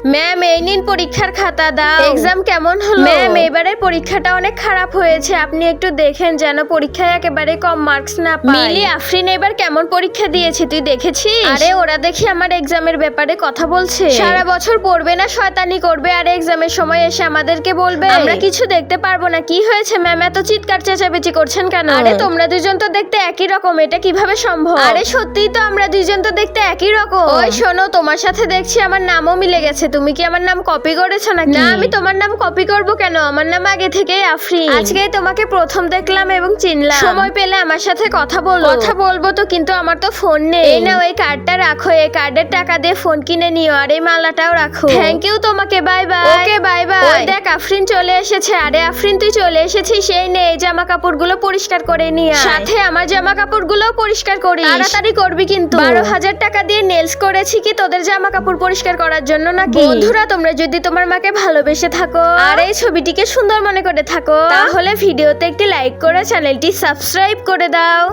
Ma'am এই নিন পরীক্ষার খাতা দাও। এক্সাম কেমন হলো? ম্যাম এবারের পরীক্ষাটা অনেক খারাপ হয়েছে, আপনি একটু দেখেন যেন পরীক্ষায় একেবারে কম মার্কস না পাই। মিলি আফরিন এবার কেমন পরীক্ষা দিয়েছে তুই দেখেছিস? আরে ওরা দেখি আমার এক্সামের ব্যাপারে কথা বলছে। সারা বছর পড়বে না শয়তানি করবে আর এক্সামের সময় এসে আমাদেরকে বলবে আমরা কিছু দেখতে পারবো না। কি হয়েছে ম্যাম এত চিৎকার চেঁচামেচি করছেন কেন? আরে তোমরা দুজন তো দেখতে একই রকম, এটা কিভাবে সম্ভব? আরে সত্যিই তো আমরা দুইজন তো দেখতে একই রকম। ওই শোনো তোমার সাথে দেখছি আমার নামও মিলে গেছে, তুমি কি আমার নাম কপি করেছো নাকি? না আমি তোমার নাম কপি করব কেন, আমার নাম আগে থেকেই আফরিন। আজকে তোমাকে প্রথম দেখলাম এবং চিনলাম। সময় পেলে আমার সাথে কথা বলো। কথা বলবো তো, কিন্তু আমার তো ফোন নেই। এই নাও এই কার্ডটা রাখো, এই কার্ডের টাকা দিয়ে ফোন কিনে নিও আর এই মালাটাও রাখো। থ্যাংক ইউ তোমাকে, bye bye. Okay bye bye. ওই দেখ আফরিন চলে এসেছে। আরে আফরিন তুই চলে এসেছিস, সেই নে এই জামা কাপড়গুলো পরিষ্কার করে নিয়ে আয়। সাথে আমার জামা কাপড়গুলো পরিষ্কার করিস, তাড়াতাড়ি করবি কিন্তু। 12,000 টাকা দিয়ে নেলস করেছি কি তোদের জামা কাপড় পরিষ্কার করার জন্য নাকি? বন্ধুরা তোমরা যদি তোমার মাকে ভালোবেসে থাকো আর এই ছবিটিকে সুন্দর মনে করে থাকো তাহলে ভিডিওতে একটি লাইক করে চ্যানেলটি সাবস্ক্রাইব করে দাও।